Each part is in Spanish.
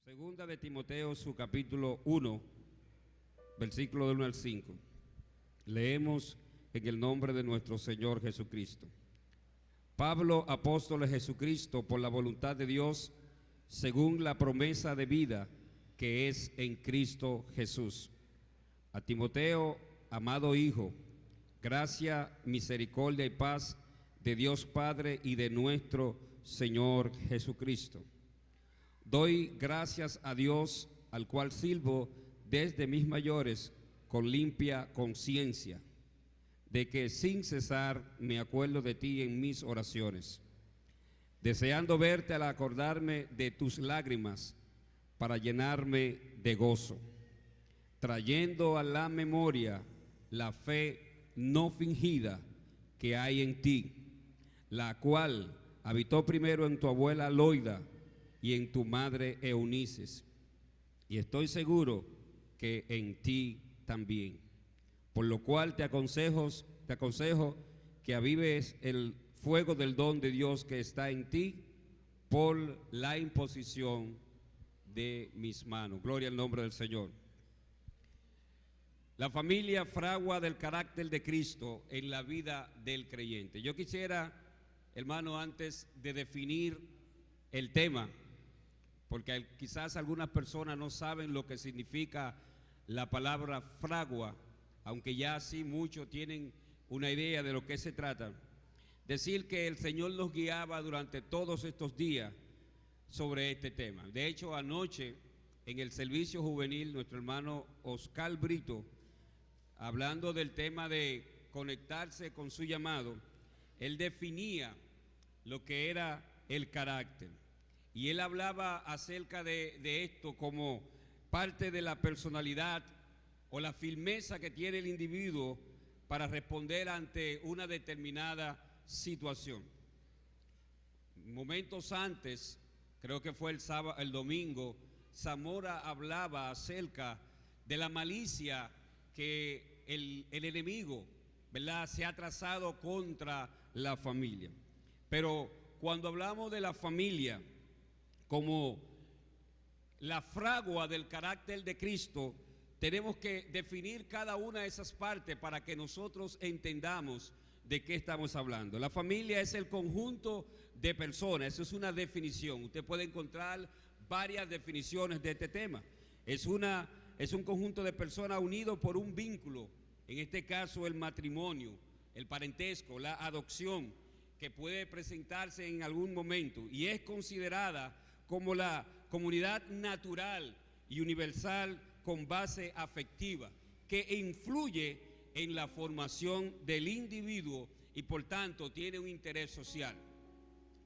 Segunda de Timoteo, su capítulo 1, versículo del 1 al 5. Leemos en el nombre de nuestro Señor Jesucristo. Pablo, apóstol de Jesucristo, por la voluntad de Dios, según la promesa de vida que es en Cristo Jesús. A Timoteo, amado hijo, gracia, misericordia y paz de Dios Padre y de nuestro Señor Jesucristo. Doy gracias a Dios, al cual sirvo desde mis mayores con limpia conciencia, de que sin cesar me acuerdo de ti en mis oraciones, deseando verte al acordarme de tus lágrimas para llenarme de gozo, trayendo a la memoria la fe no fingida que hay en ti, la cual habitó primero en tu abuela Loida y en tu madre Eunices, y estoy seguro que en ti también. Por lo cual te aconsejo que avives el fuego del don de Dios que está en ti por la imposición de mis manos. Gloria al nombre del Señor. La familia fragua del carácter de Cristo en la vida del creyente. Yo quisiera, hermano, antes de definir el tema, porque quizás algunas personas no saben lo que significa la palabra fragua, aunque ya sí muchos tienen una idea de lo que se trata. Decir que el Señor nos guiaba durante todos estos días sobre este tema. De hecho, anoche en el servicio juvenil, nuestro hermano Oscar Brito, hablando del tema de conectarse con su llamado, él definía lo que era el carácter. Y él hablaba acerca de esto como parte de la personalidad o la firmeza que tiene el individuo para responder ante una determinada situación. Momentos antes, creo que fue el domingo, Zamora hablaba acerca de la malicia que el enemigo, ¿verdad?, se ha trazado contra la familia. Pero cuando hablamos de la familia como la fragua del carácter de Cristo, tenemos que definir cada una de esas partes para que nosotros entendamos de qué estamos hablando. La familia es el conjunto de personas, eso es una definición. Usted puede encontrar varias definiciones de este tema. Es un conjunto de personas unidos por un vínculo, en este caso el matrimonio, el parentesco, la adopción, que puede presentarse en algún momento y es considerada como la comunidad natural y universal con base afectiva que influye en la formación del individuo y por tanto tiene un interés social.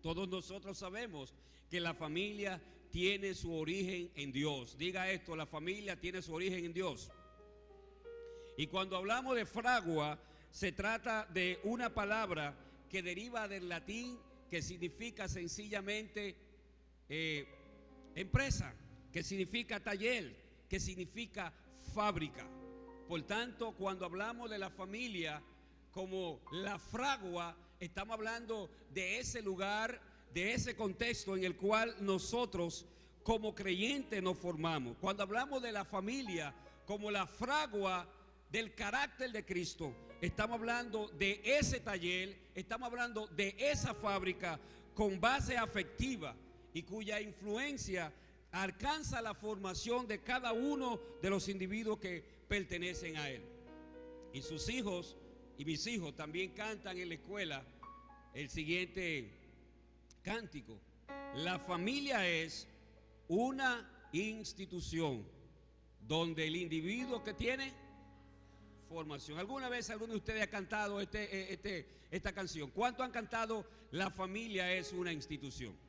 Todos nosotros sabemos que la familia tiene su origen en Dios. Diga esto: la familia tiene su origen en Dios. Y cuando hablamos de fragua, se trata de una palabra que deriva del latín, que significa sencillamente empresa, que significa taller, que significa fábrica. Por tanto, cuando hablamos de la familia como la fragua, estamos hablando de ese lugar, de ese contexto en el cual nosotros como creyentes nos formamos. Cuando hablamos de la familia como la fragua del carácter de Cristo, estamos hablando de ese taller, estamos hablando de esa fábrica con base afectiva y cuya influencia alcanza la formación de cada uno de los individuos que pertenecen a él. Y sus hijos y mis hijos también cantan en la escuela el siguiente cántico: la familia es una institución donde el individuo que tiene formación. ¿Alguna vez alguno de ustedes ha cantado esta canción? ¿Cuántos han cantado la familia es una institución?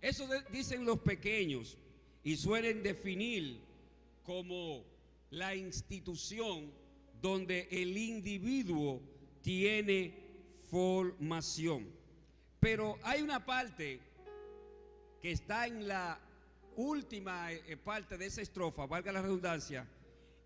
Eso dicen los pequeños y suelen definir como la institución donde el individuo tiene formación. Pero hay una parte que está en la última parte de esa estrofa, valga la redundancia,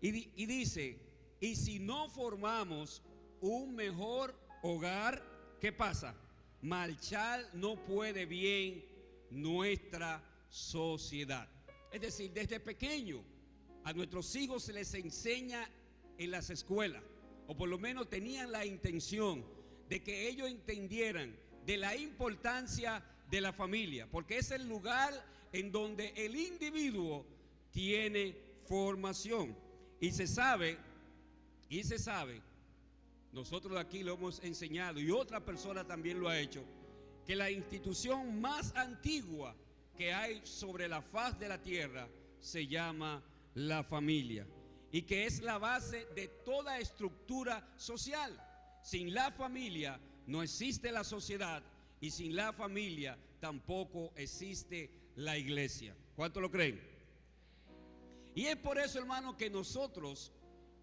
y dice: y si no formamos un mejor hogar, ¿qué pasa? Marchar no puede bien nuestra sociedad. Es decir, desde pequeño a nuestros hijos se les enseña en las escuelas, o por lo menos tenían la intención de que ellos entendieran de la importancia de la familia, porque es el lugar en donde el individuo tiene formación. Y se sabe, nosotros aquí lo hemos enseñado y otra persona también lo ha hecho, que la institución más antigua que hay sobre la faz de la tierra se llama la familia, y que es la base de toda estructura social. Sin la familia no existe la sociedad, y sin la familia tampoco existe la iglesia. ¿Cuánto lo creen? Y es por eso, hermano, que nosotros,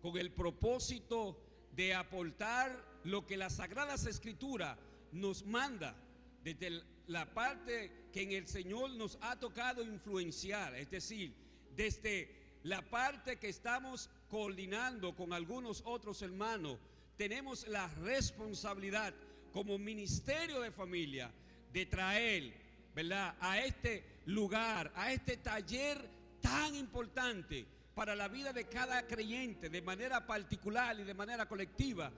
con el propósito de aportar lo que las Sagradas Escrituras nos manda, desde la parte que en el Señor nos ha tocado influenciar, es decir, desde la parte que estamos coordinando con algunos otros hermanos, tenemos la responsabilidad como ministerio de familia de traer, ¿verdad?, a este lugar, a este taller tan importante para la vida de cada creyente, de manera particular y de manera colectiva,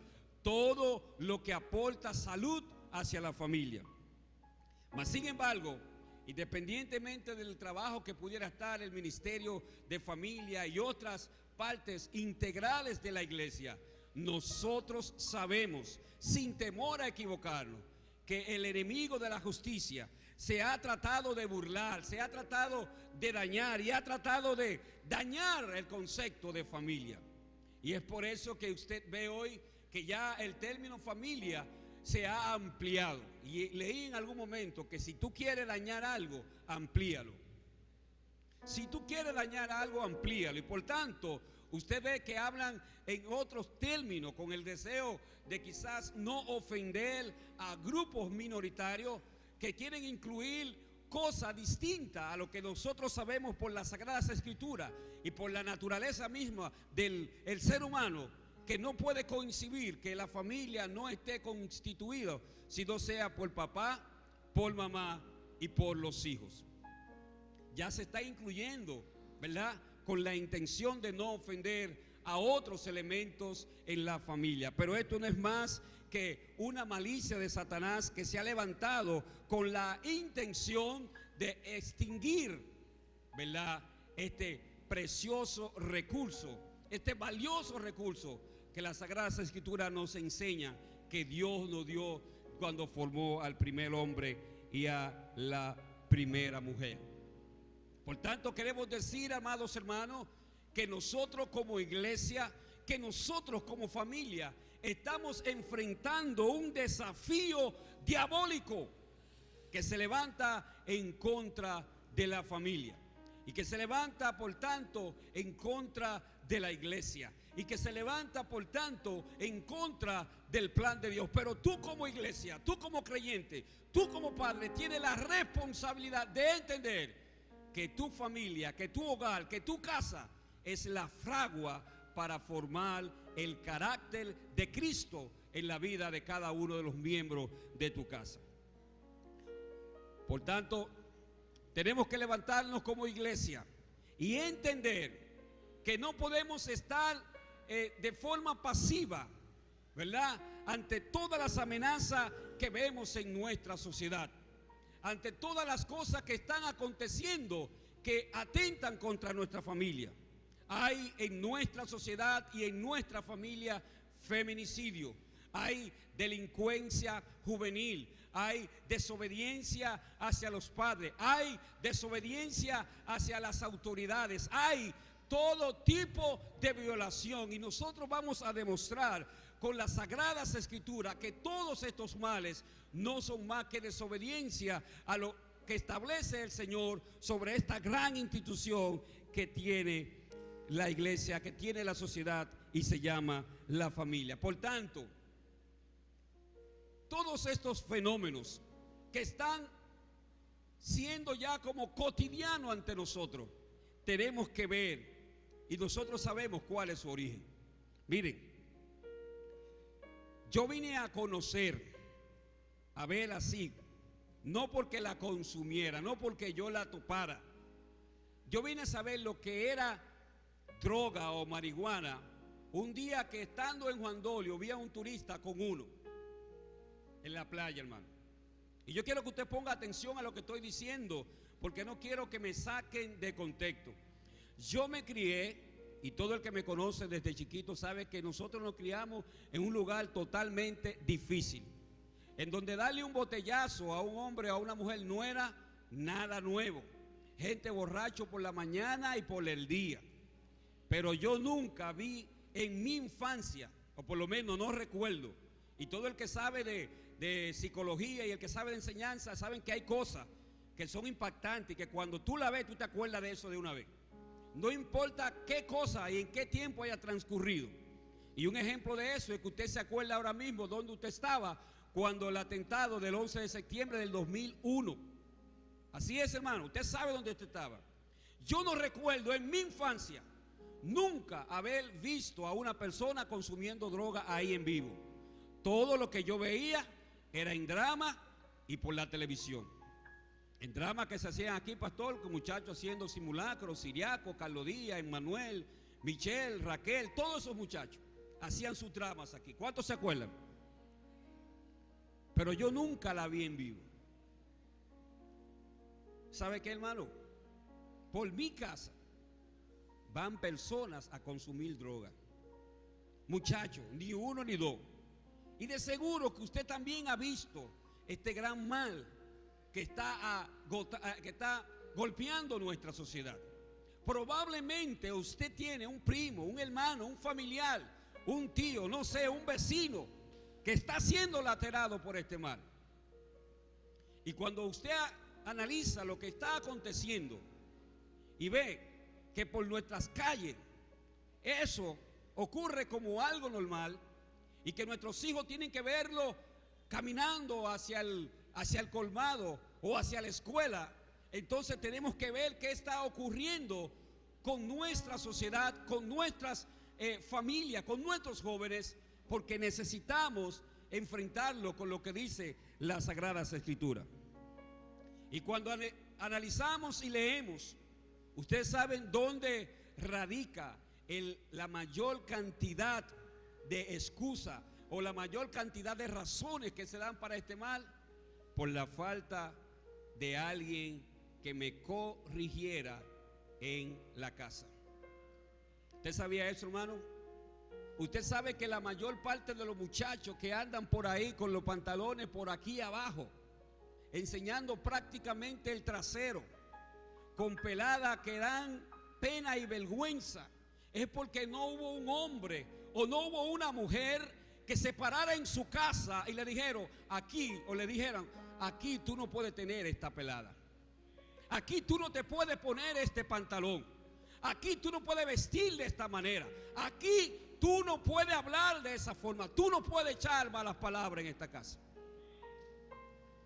todo lo que aporta salud hacia la familia. Mas, sin embargo, independientemente del trabajo que pudiera estar el ministerio de familia y otras partes integrales de la iglesia, nosotros sabemos, sin temor a equivocarnos, que el enemigo de la justicia se ha tratado de burlar, se ha tratado de dañar y ha tratado de dañar el concepto de familia. Y es por eso que usted ve hoy que ya el término familia se ha ampliado. Y leí en algún momento que si tú quieres dañar algo, amplíalo. Si tú quieres dañar algo, amplíalo. Y por tanto, usted ve que hablan en otros términos con el deseo de quizás no ofender a grupos minoritarios que quieren incluir cosas distintas a lo que nosotros sabemos por las Sagradas Escrituras y por la naturaleza misma del ser humano, que no puede coincidir que la familia no esté constituida, sino sea por papá, por mamá y por los hijos. Ya se está incluyendo, ¿verdad?, con la intención de no ofender a otros elementos en la familia. Pero esto no es más que una malicia de Satanás que se ha levantado con la intención de extinguir, ¿verdad?, este precioso recurso, este valioso recurso que las Sagradas Escrituras nos enseñan que Dios nos dio cuando formó al primer hombre y a la primera mujer. Por tanto, queremos decir, amados hermanos, que nosotros como iglesia, que nosotros como familia, estamos enfrentando un desafío diabólico que se levanta en contra de la familia y que se levanta, por tanto, en contra de la iglesia y que se levanta, por tanto, en contra del plan de Dios. Pero tú como iglesia, tú como creyente, tú como padre, tienes la responsabilidad de entender que tu familia, que tu hogar, que tu casa es la fragua para formar el carácter de Cristo en la vida de cada uno de los miembros de tu casa. Por tanto, tenemos que levantarnos como iglesia y entender que no podemos estar de forma pasiva, ¿verdad?, ante todas las amenazas que vemos en nuestra sociedad, ante todas las cosas que están aconteciendo que atentan contra nuestra familia. Hay en nuestra sociedad y en nuestra familia feminicidio, hay delincuencia juvenil, hay desobediencia hacia los padres, hay desobediencia hacia las autoridades, hay todo tipo de violación, y nosotros vamos a demostrar con las Sagradas Escrituras que todos estos males no son más que desobediencia a lo que establece el Señor sobre esta gran institución que tiene la iglesia, que tiene la sociedad y se llama la familia. Por tanto, todos estos fenómenos que están siendo ya como cotidiano ante nosotros, tenemos que ver, y nosotros sabemos cuál es su origen. Miren, yo vine a conocer, a ver así, no porque la consumiera, no porque yo la topara. Yo vine a saber lo que era droga o marihuana un día que, estando en Juan Dolio, vi a un turista con uno en la playa, hermano. Y yo quiero que usted ponga atención a lo que estoy diciendo, porque no quiero que me saquen de contexto. Yo me crié, y todo el que me conoce desde chiquito sabe que nosotros nos criamos en un lugar totalmente difícil, en donde darle un botellazo a un hombre o a una mujer no era nada nuevo. Gente borracho por la mañana y por el día. Pero yo nunca vi en mi infancia, o por lo menos no recuerdo, y todo el que sabe de psicología y el que sabe de enseñanza saben que hay cosas que son impactantes y que cuando tú la ves tú te acuerdas de eso de una vez. No importa qué cosa y en qué tiempo haya transcurrido. Y un ejemplo de eso es que usted se acuerda ahora mismo dónde usted estaba cuando el atentado del 11 de septiembre del 2001. Así es, hermano, usted sabe dónde usted estaba. Yo no recuerdo en mi infancia nunca haber visto a una persona consumiendo droga ahí en vivo. Todo lo que yo veía era en drama y por la televisión. En drama que se hacían aquí, pastor, con muchachos haciendo simulacros, Siriaco, Carlos Díaz, Emmanuel, Michelle, Raquel, todos esos muchachos hacían sus dramas aquí. ¿Cuántos se acuerdan? Pero yo nunca la vi en vivo. ¿Sabe qué, hermano? Por mi casa van personas a consumir droga. Muchachos, ni uno ni dos. Y de seguro que usted también ha visto este gran mal que está golpeando nuestra sociedad. Probablemente usted tiene un primo, un hermano, un familiar, un tío, no sé, un vecino que está siendo lacerado por este mal. Y cuando usted analiza lo que está aconteciendo y ve que por nuestras calles eso ocurre como algo normal y que nuestros hijos tienen que verlo caminando hacia el colmado o hacia la escuela, entonces tenemos que ver qué está ocurriendo con nuestra sociedad, con nuestras familias, con nuestros jóvenes, porque necesitamos enfrentarlo con lo que dice las Sagradas Escrituras. Y cuando analizamos y leemos, ustedes saben dónde radica la mayor cantidad de excusas o la mayor cantidad de razones que se dan para este mal. Por la falta de alguien que me corrigiera en la casa. ¿Usted sabía eso, hermano? Usted sabe que la mayor parte de los muchachos que andan por ahí con los pantalones por aquí abajo, enseñando prácticamente el trasero, con peladas que dan pena y vergüenza, es porque no hubo un hombre o no hubo una mujer que se parara en su casa y le dijeran, aquí tú no puedes tener esta pelada, aquí tú no te puedes poner este pantalón, aquí tú no puedes vestir de esta manera, aquí tú no puedes hablar de esa forma, tú no puedes echar malas palabras en esta casa.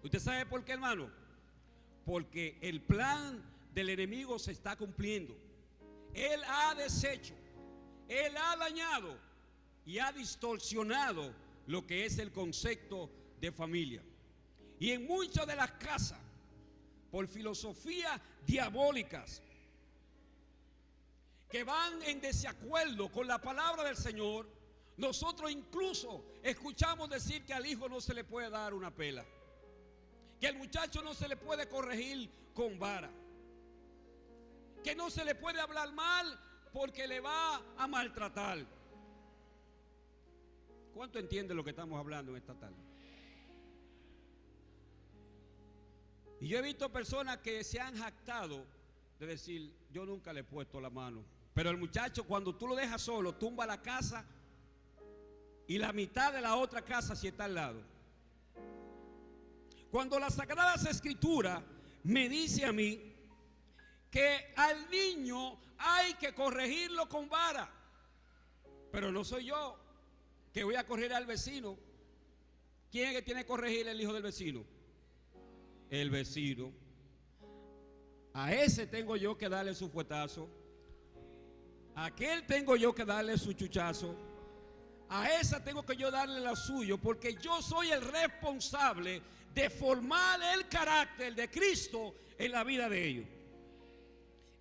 ¿Usted sabe por qué, hermano? Porque el plan del enemigo se está cumpliendo. Él ha deshecho, él ha dañado y ha distorsionado lo que es el concepto de familia. Y en muchas de las casas, por filosofías diabólicas que van en desacuerdo con la palabra del Señor, nosotros incluso escuchamos decir que al hijo no se le puede dar una pela, que al muchacho no se le puede corregir con vara, que no se le puede hablar mal porque le va a maltratar. ¿Cuánto entiende lo que estamos hablando en esta tarde? Y yo he visto personas que se han jactado de decir, yo nunca le he puesto la mano. Pero el muchacho, cuando tú lo dejas solo, tumba la casa y la mitad de la otra casa si está al lado. Cuando las Sagradas Escrituras me dice a mí que al niño hay que corregirlo con vara, pero no soy yo que voy a corregir al vecino. ¿Quién es que tiene que corregir el hijo del vecino? El vecino. A ese tengo yo que darle su fuetazo, a aquel tengo yo que darle su chuchazo, a esa tengo que yo darle lo suyo, porque yo soy el responsable de formar el carácter de Cristo en la vida de ellos.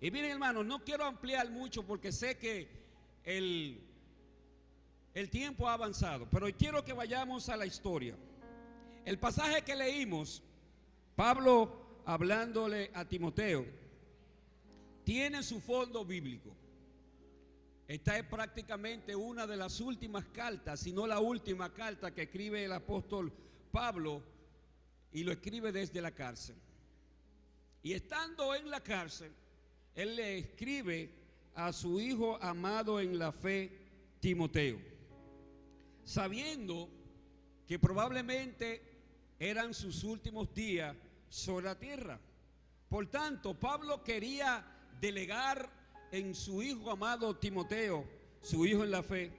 Y miren, hermanos, no quiero ampliar mucho porque sé que el tiempo ha avanzado, pero quiero que vayamos a la historia. El pasaje que leímos, Pablo hablándole a Timoteo, tiene su fondo bíblico. Esta es prácticamente una de las últimas cartas, si no la última carta que escribe el apóstol Pablo, y lo escribe desde la cárcel. Y estando en la cárcel, él le escribe a su hijo amado en la fe, Timoteo, sabiendo que probablemente eran sus últimos días sobre la tierra. Por tanto, Pablo quería delegar en su hijo amado Timoteo, su hijo en la fe,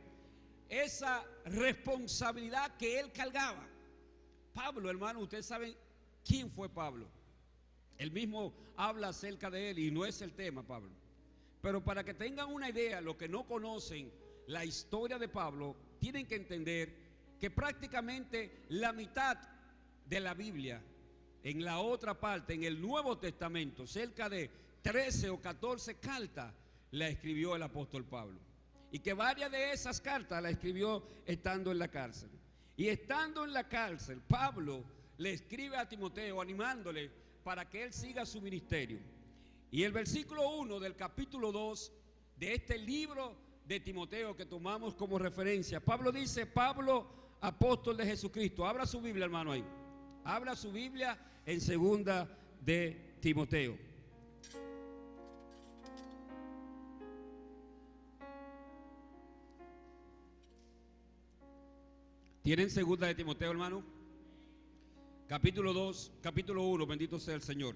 esa responsabilidad que él cargaba. Pablo, hermano, ustedes saben quién fue Pablo. Él mismo habla acerca de él y no es el tema, Pablo. Pero para que tengan una idea, los que no conocen la historia de Pablo, tienen que entender que prácticamente la mitad de la Biblia, en la otra parte, en el Nuevo Testamento, cerca de 13 o 14 cartas la escribió el apóstol Pablo. Y que varias de esas cartas las escribió estando en la cárcel. Y estando en la cárcel, Pablo le escribe a Timoteo animándole para que él siga su ministerio. Y el versículo 1 del capítulo 2 de este libro de Timoteo que tomamos como referencia, Pablo dice: Pablo, apóstol de Jesucristo. Abra su Biblia, hermano, ahí. Abra su Biblia en segunda de Timoteo. ¿Tienen segunda de Timoteo, hermano? Capítulo 2, capítulo 1, bendito sea el Señor.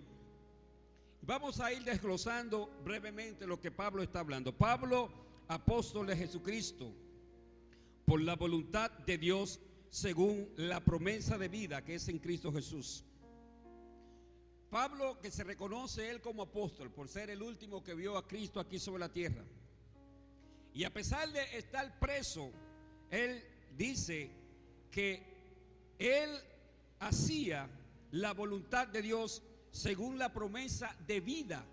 Vamos a ir desglosando brevemente lo que Pablo está hablando. Pablo, apóstol de Jesucristo, por la voluntad de Dios, según la promesa de vida que es en Cristo Jesús. Pablo, que se reconoce él como apóstol por ser el último que vio a Cristo aquí sobre la tierra. Y a pesar de estar preso, él dice que él hacía la voluntad de Dios según la promesa de vida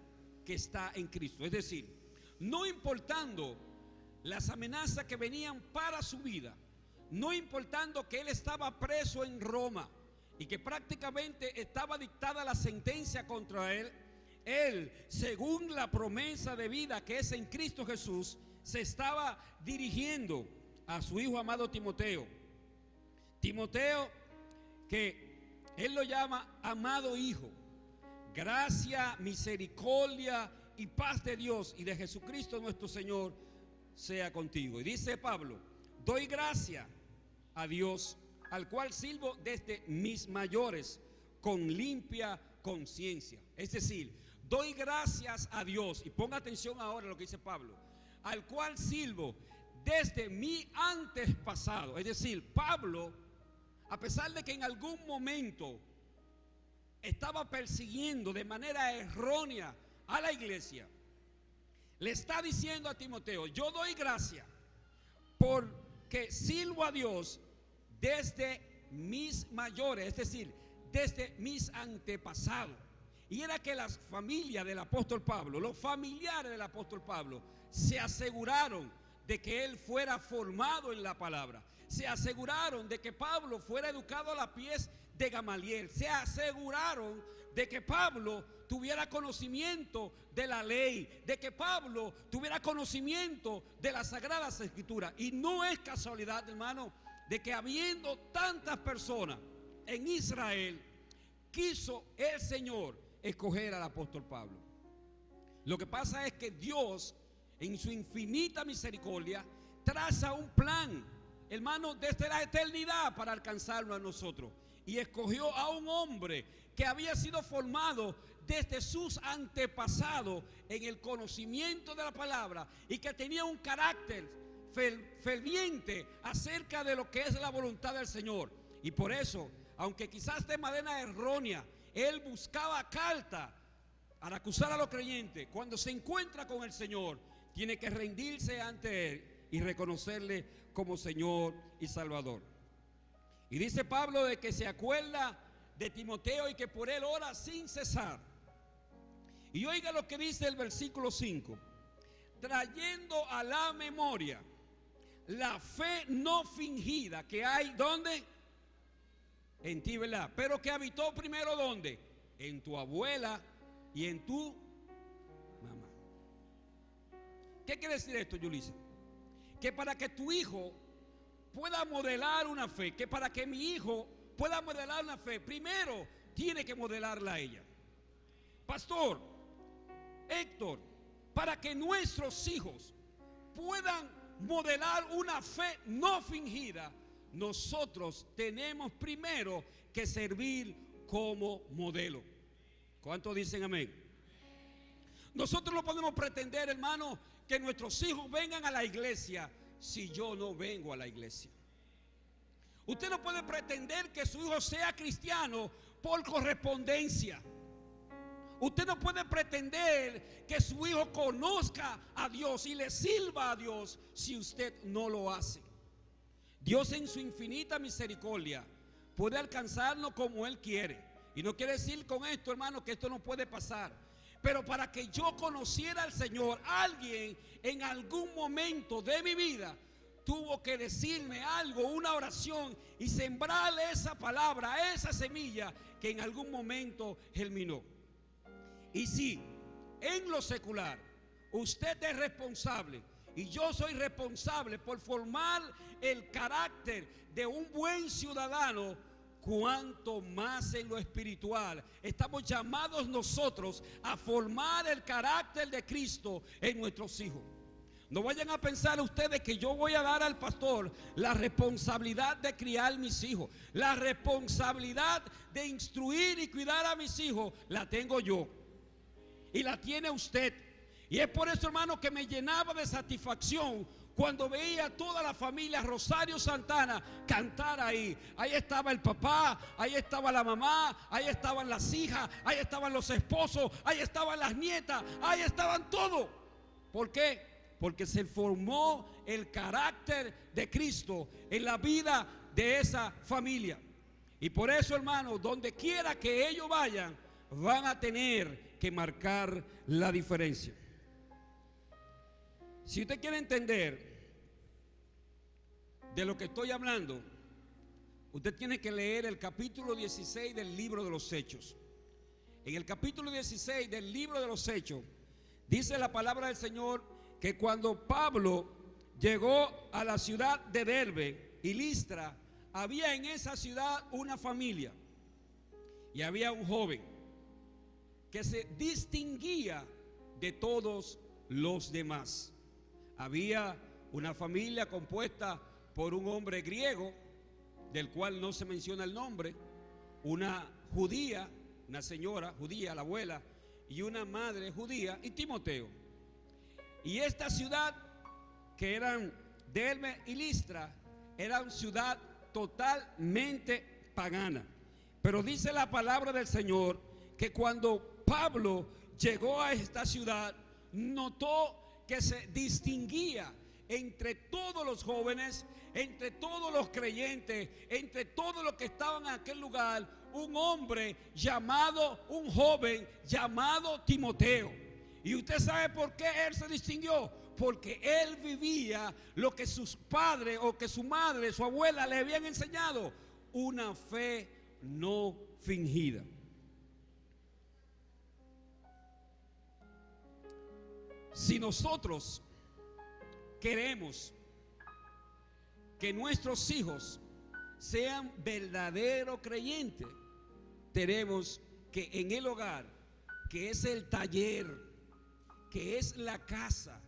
que está en Cristo. Es decir, no importando las amenazas que venían para su vida, no importando que él estaba preso en Roma y que prácticamente estaba dictada la sentencia contra él, él, según la promesa de vida que es en Cristo Jesús, se estaba dirigiendo a su hijo amado Timoteo. Timoteo, que él lo llama amado hijo. Gracia, misericordia y paz de Dios y de Jesucristo nuestro Señor sea contigo. Y dice Pablo: doy gracia a Dios, al cual sirvo desde mis mayores con limpia conciencia. Es decir, doy gracias a Dios, y ponga atención ahora a lo que dice Pablo, al cual sirvo desde mi antes pasado. Es decir, Pablo, a pesar de que en algún momento estaba persiguiendo de manera errónea a la iglesia, le está diciendo a Timoteo: yo doy gracia porque sirvo a Dios desde mis mayores, es decir, desde mis antepasados. Y era que las familias del apóstol Pablo, los familiares del apóstol Pablo, se aseguraron de que él fuera formado en la palabra. Se aseguraron de que Pablo fuera educado a los pies de Gamaliel. Se aseguraron de que Pablo tuviera conocimiento de la ley, de que Pablo tuviera conocimiento de las Sagradas Escrituras. Y no es casualidad, hermano, de que habiendo tantas personas en Israel, quiso el Señor escoger al apóstol Pablo. Lo que pasa es que Dios, en su infinita misericordia, traza un plan, hermano, desde la eternidad para alcanzarlo a nosotros. Y escogió a un hombre que había sido formado desde sus antepasados en el conocimiento de la palabra y que tenía un carácter ferviente acerca de lo que es la voluntad del Señor. Y por eso, aunque quizás de manera errónea, él buscaba carta para acusar a los creyentes, cuando se encuentra con el Señor, tiene que rendirse ante él y reconocerle como Señor y Salvador. Y dice Pablo de que se acuerda de Timoteo y que por él ora sin cesar. Y oiga lo que dice el versículo 5: trayendo a la memoria la fe no fingida que hay, ¿dónde? En ti, ¿verdad? Pero que habitó primero, ¿dónde? En tu abuela y en tu mamá. ¿Qué quiere decir esto, Yulisa? Que para que tu hijo pueda modelar una fe, que para que mi hijo pueda modelar una fe, primero tiene que modelarla a ella. Pastor Héctor, para que nuestros hijos puedan modelar una fe no fingida, nosotros tenemos primero que servir como modelo. ¿Cuántos dicen amén? Nosotros no podemos pretender, hermano, que nuestros hijos vengan a la iglesia si yo no vengo a la iglesia. Usted no puede pretender que su hijo sea cristiano por correspondencia. Usted no puede pretender que su hijo conozca a Dios y le sirva a Dios si usted no lo hace. Dios en su infinita misericordia puede alcanzarnos como Él quiere. Y no quiere decir con esto, hermano, que esto no puede pasar. Pero para que yo conociera al Señor, alguien en algún momento de mi vida tuvo que decirme algo, una oración, y sembrarle esa palabra, esa semilla que en algún momento germinó. Y si en lo secular usted es responsable y yo soy responsable por formar el carácter de un buen ciudadano, cuanto más en lo espiritual estamos llamados nosotros a formar el carácter de Cristo en nuestros hijos. No vayan a pensar ustedes que yo voy a dar al pastor la responsabilidad de criar mis hijos. La responsabilidad de instruir y cuidar a mis hijos la tengo yo y la tiene usted. Y es por eso, hermano, que me llenaba de satisfacción cuando veía a toda la familia Rosario Santana cantar ahí. Ahí estaba el papá, ahí estaba la mamá, ahí estaban las hijas, ahí estaban los esposos, ahí estaban las nietas, ahí estaban todos. ¿Por qué? Porque se formó el carácter de Cristo en la vida de esa familia. Y por eso, hermano, donde quiera que ellos vayan, van a tener que marcar la diferencia. Si usted quiere entender de lo que estoy hablando, usted tiene que leer el capítulo 16 del libro de los Hechos. En el capítulo 16 del libro de los Hechos dice la palabra del Señor que cuando Pablo llegó a la ciudad de Derbe y Listra, había en esa ciudad una familia y había un joven que se distinguía de todos los demás. Había una familia compuesta por un hombre griego, del cual no se menciona el nombre, una judía, una señora judía, la abuela, y una madre judía, y Timoteo. Y esta ciudad, que eran Derbe y Listra, era una ciudad totalmente pagana. Pero dice la palabra del Señor que cuando Pablo llegó a esta ciudad, notó que se distinguía entre todos los jóvenes, entre todos los creyentes, entre todos los que estaban en aquel lugar, un hombre llamado, un joven llamado Timoteo. Y usted sabe por qué él se distinguió, porque él vivía lo que sus padres o que su madre, su abuela le habían enseñado, una fe no fingida. Si nosotros queremos que nuestros hijos sean verdaderos creyentes, tenemos que en el hogar, que es el taller, que es la casa,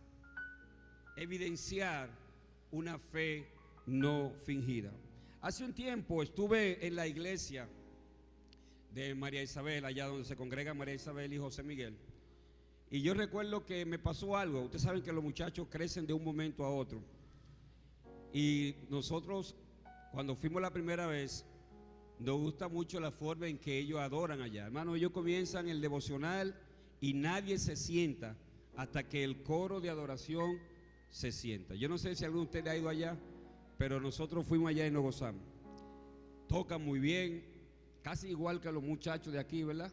evidenciar una fe no fingida. Hace un tiempo estuve en la iglesia de María Isabel, allá donde se congrega María Isabel y José Miguel. Y yo recuerdo que me pasó algo. Ustedes saben que los muchachos crecen de un momento a otro. Y nosotros, cuando fuimos la primera vez, nos gusta mucho la forma en que ellos adoran allá. Hermano, ellos comienzan el devocional y nadie se sienta hasta que el coro de adoración se sienta. Yo no sé si alguno de ustedes ha ido allá, pero nosotros fuimos allá y nos gozamos. Tocan muy bien, casi igual que los muchachos de aquí, ¿verdad?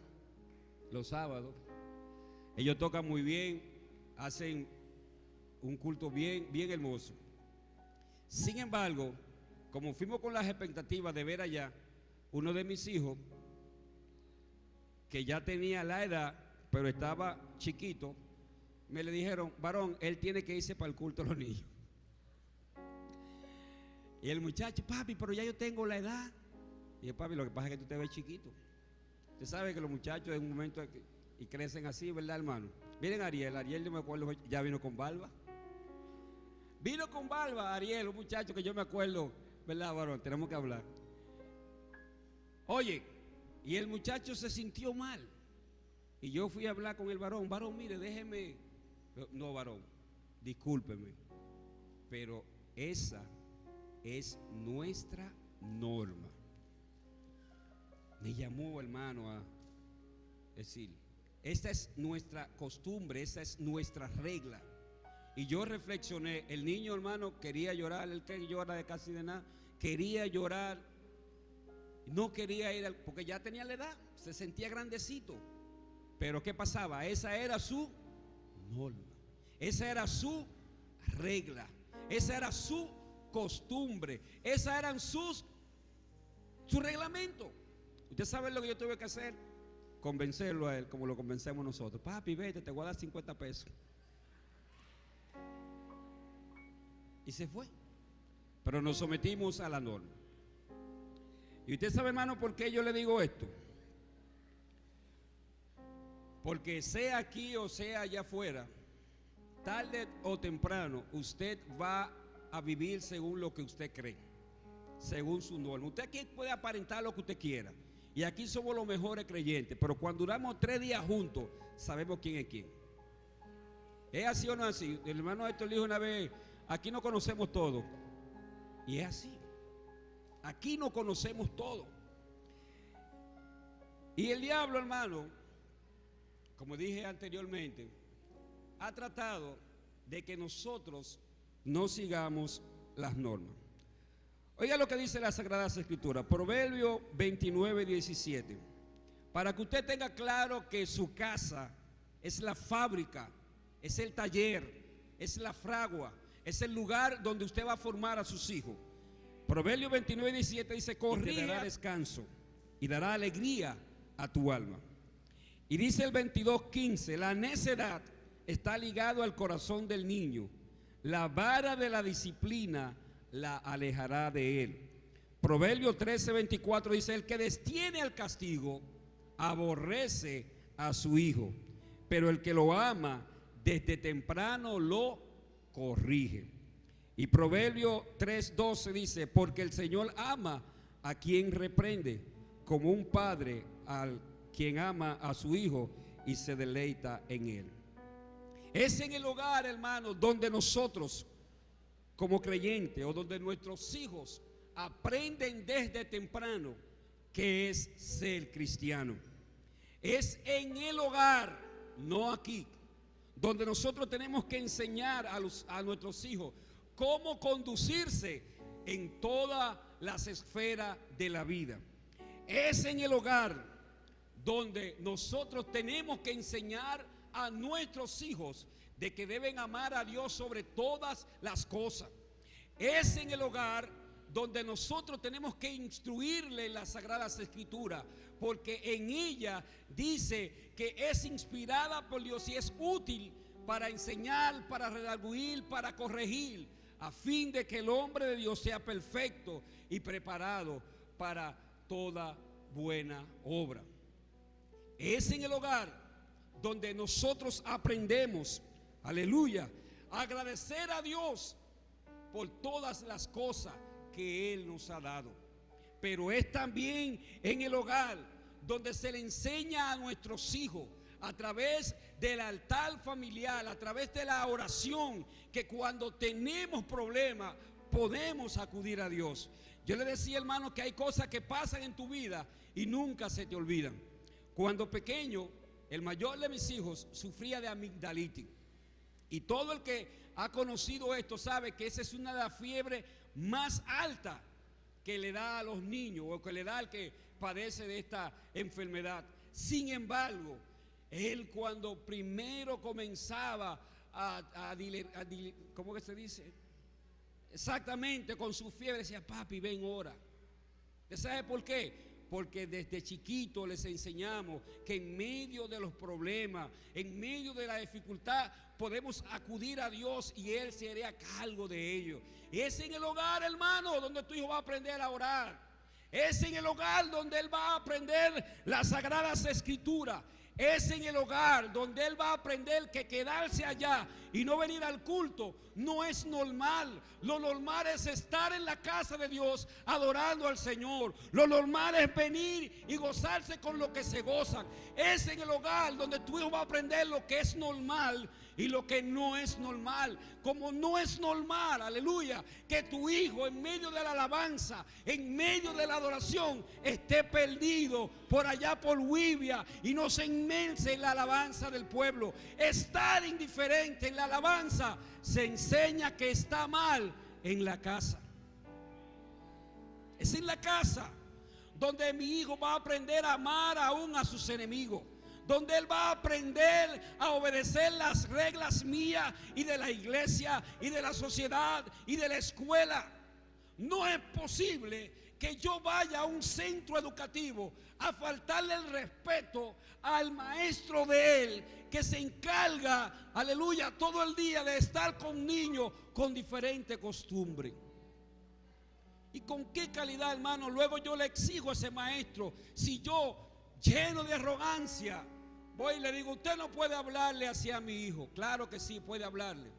Los sábados. Ellos tocan muy bien, hacen un culto bien hermoso. Sin embargo, como fuimos con las expectativas de ver allá, uno de mis hijos, que ya tenía la edad, pero estaba chiquito, me le dijeron: varón, él tiene que irse para el culto de los niños. Y el muchacho: papi, pero ya yo tengo la edad. Y yo: papi, lo que pasa es que tú te ves chiquito. Usted sabe que los muchachos en un momento y crecen así, ¿verdad, hermano? Miren Ariel, yo me acuerdo, ya vino con barba. Vino con barba Ariel, un muchacho que yo me acuerdo, ¿verdad, varón? Tenemos que hablar. Oye, y el muchacho se sintió mal. Y yo fui a hablar con el varón: varón, mire, déjeme. No, varón, discúlpeme, pero esa es nuestra norma. Me llamó, hermano, a decir: esta es nuestra costumbre, esta es nuestra regla. Y yo reflexioné. El niño, hermano, quería llorar. El que llora de casi de nada, quería llorar. No quería ir porque ya tenía la edad, se sentía grandecito. Pero ¿qué pasaba? Esa era su norma, esa era su regla, esa era su costumbre, esa eran su reglamento. Usted sabe lo que yo tuve que hacer: convencerlo a él como lo convencemos nosotros. Papi, vete, te voy a dar 50 pesos. Y se fue. Pero nos sometimos a la norma. Y usted sabe, hermano, por qué yo le digo esto. Porque sea aquí o sea allá afuera, tarde o temprano usted va a vivir según lo que usted cree, según su norma. Usted aquí puede aparentar lo que usted quiera, y aquí somos los mejores creyentes, pero cuando duramos 3 días juntos, sabemos quién es quién. ¿Es así o no es así? El hermano Héctor dijo una vez: aquí no conocemos todo. Y es así. Aquí no conocemos todo. Y el diablo, hermano, como dije anteriormente, ha tratado de que nosotros no sigamos las normas. Oiga lo que dice la Sagrada Escritura, Proverbios 29:17. Para que usted tenga claro que su casa es la fábrica, es el taller, es la fragua, es el lugar donde usted va a formar a sus hijos. Proverbios 29:17 dice: corrige, y te dará descanso y dará alegría a tu alma. Y dice el 22:15: la necedad está ligado al corazón del niño, la vara de la disciplina la alejará de él. Proverbios 13:24 dice: el que detiene al castigo aborrece a su hijo, pero el que lo ama desde temprano lo corrige. Y Proverbios 3:12 dice: porque el Señor ama a quien reprende, como un padre al quien ama a su hijo y se deleita en él. Es en el hogar, hermanos, donde nosotros como creyentes, o donde nuestros hijos aprenden desde temprano qué es ser cristiano. Es en el hogar, no aquí, donde nosotros tenemos que enseñar a nuestros hijos cómo conducirse en todas las esferas de la vida. Es en el hogar donde nosotros tenemos que enseñar a nuestros hijos de que deben amar a Dios sobre todas las cosas. Es en el hogar donde nosotros tenemos que instruirle en las Sagradas Escrituras, porque en ella dice que es inspirada por Dios y es útil para enseñar, para redarguir, para corregir, a fin de que el hombre de Dios sea perfecto y preparado para toda buena obra. Es en el hogar donde nosotros aprendemos, aleluya, a agradecer a Dios por todas las cosas que Él nos ha dado. Pero es también en el hogar donde se le enseña a nuestros hijos, a través del altar familiar, a través de la oración, que cuando tenemos problemas podemos acudir a Dios. Yo le decía, hermano, que hay cosas que pasan en tu vida y nunca se te olvidan. Cuando pequeño, el mayor de mis hijos sufría de amigdalitis, y todo el que ha conocido esto sabe que esa es una de las fiebres más altas que le da a los niños o que le da al que padece de esta enfermedad. Sin embargo, él cuando primero comenzaba ¿cómo que se dice? Exactamente, con su fiebre decía: papi, ven, ora. ¿Usted sabe por qué? Porque desde chiquito les enseñamos que en medio de los problemas, en medio de la dificultad, podemos acudir a Dios y Él se hará cargo de ellos. Es en el hogar, hermano, donde tu hijo va a aprender a orar. Es en el hogar donde él va a aprender las sagradas escrituras. Es en el hogar donde él va a aprender que quedarse allá y no venir al culto no es normal. Lo normal es estar en la casa de Dios adorando al Señor. Lo normal es venir y gozarse con lo que se gozan. Es en el hogar donde tu hijo va a aprender lo que es normal y lo que no es normal. Como no es normal, aleluya, que tu hijo en medio de la alabanza, en medio de la adoración, esté perdido por allá por Wibia y no se inmense en la alabanza del pueblo. Estar indiferente en la alabanza se enseña que está mal en la casa. Es en la casa donde mi hijo va a aprender a amar aún a sus enemigos, donde él va a aprender a obedecer las reglas mías y de la iglesia y de la sociedad y de la escuela. No es posible que yo vaya a un centro educativo a faltarle el respeto al maestro de él, que se encarga, aleluya, todo el día de estar con niños con diferente costumbre. ¿Y con qué calidad, hermano? Luego yo le exijo a ese maestro, si yo, lleno de arrogancia, voy y le digo: usted no puede hablarle así a mi hijo. Claro que sí, puede hablarle.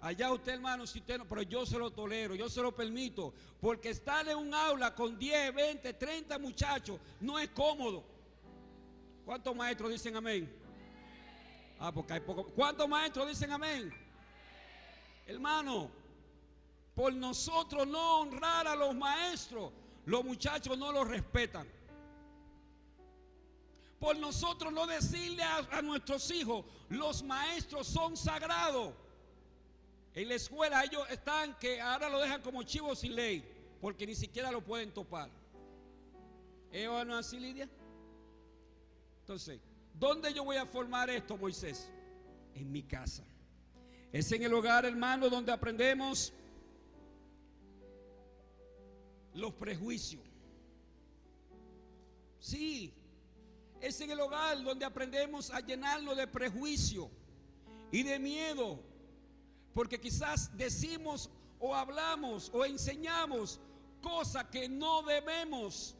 Allá usted, hermano, si usted no, pero yo se lo tolero, yo se lo permito, porque estar en un aula con 10, 20, 30 muchachos no es cómodo. ¿Cuántos maestros dicen amén? Porque hay poco. ¿Cuántos maestros dicen amén? Hermano, por nosotros no honrar a los maestros, los muchachos no los respetan. Por nosotros no decirle a nuestros hijos: los maestros son sagrados. En la escuela ellos están que ahora lo dejan como chivos sin ley, porque ni siquiera lo pueden topar. ¿Es o no así, Lidia? Entonces, ¿dónde yo voy a formar esto, Moisés? En mi casa. Es en el hogar, hermano, donde aprendemos los prejuicios. Sí, es en el hogar donde aprendemos a llenarlo de prejuicio y de miedo, porque quizás decimos o hablamos o enseñamos cosas que no debemos,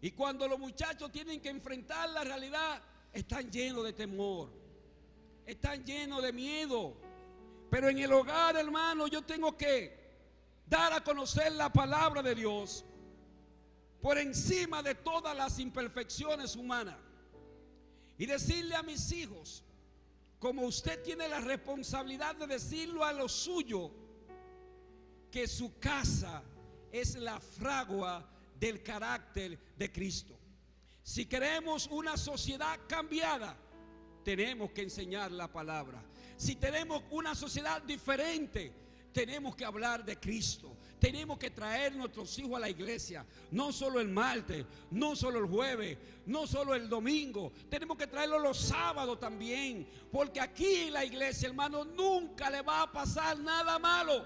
y cuando los muchachos tienen que enfrentar la realidad, están llenos de temor, están llenos de miedo. Pero en el hogar, hermano, yo tengo que dar a conocer la palabra de Dios por encima de todas las imperfecciones humanas, y decirle a mis hijos, como usted tiene la responsabilidad de decirlo a los suyos, que su casa es la fragua del carácter de Cristo. Si queremos una sociedad cambiada, tenemos que enseñar la palabra. Si tenemos una sociedad diferente, tenemos que hablar de Cristo. Tenemos que traer nuestros hijos a la iglesia, no solo el martes, no solo el jueves, no solo el domingo. Tenemos que traerlos los sábados también, porque aquí en la iglesia, hermano, nunca le va a pasar nada malo.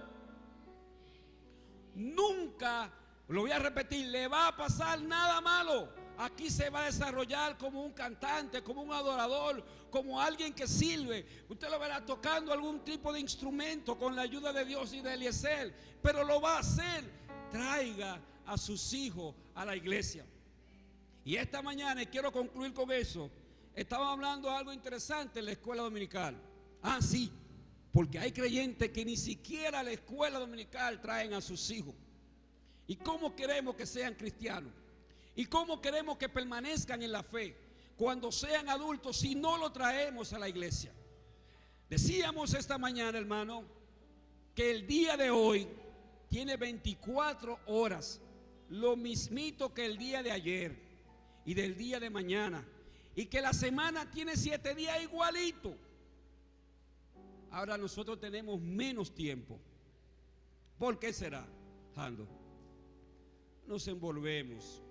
Nunca, lo voy a repetir, le va a pasar nada malo. Aquí se va a desarrollar como un cantante, como un adorador, como alguien que sirve. Usted lo verá tocando algún tipo de instrumento con la ayuda de Dios y de Eliezer, pero lo va a hacer. Traiga a sus hijos a la iglesia. Y esta mañana, y quiero concluir con eso, estaba hablando de algo interesante en la escuela dominical. Sí, porque hay creyentes que ni siquiera a la escuela dominical traen a sus hijos. ¿Y cómo queremos que sean cristianos? ¿Y cómo queremos que permanezcan en la fe cuando sean adultos si no lo traemos a la iglesia? Decíamos esta mañana, hermano, que el día de hoy tiene 24 horas, lo mismito que el día de ayer y del día de mañana, y que la semana tiene 7 días igualito. Ahora nosotros tenemos menos tiempo. ¿Por qué será, Jando? nos envolvemos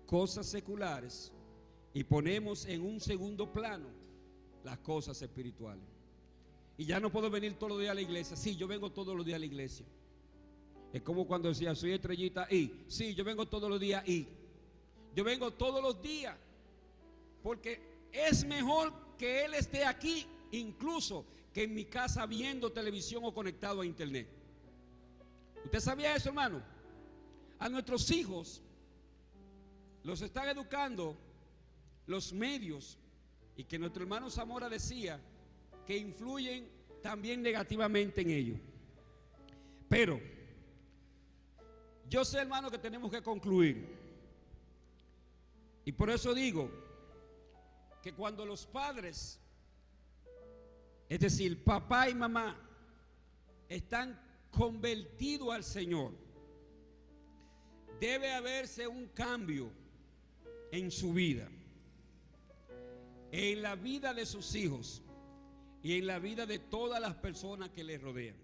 cosas seculares y ponemos en un segundo plano las cosas espirituales. Y ya no puedo venir todos los días a la iglesia. Sí, yo vengo todos los días a la iglesia. Es como cuando decía, soy estrellita y. Sí, yo vengo todos los días y. Yo vengo todos los días. Porque es mejor que él esté aquí, incluso que en mi casa viendo televisión o conectado a internet. ¿Usted sabía eso, hermano? A nuestros hijos los están educando los medios, y que nuestro hermano Zamora decía que influyen también negativamente en ellos. Pero yo sé, hermano, que tenemos que concluir. Y por eso digo que cuando los padres, es decir, papá y mamá, están convertidos al Señor, debe haberse un cambio en su vida, en la vida de sus hijos y en la vida de todas las personas que les rodean.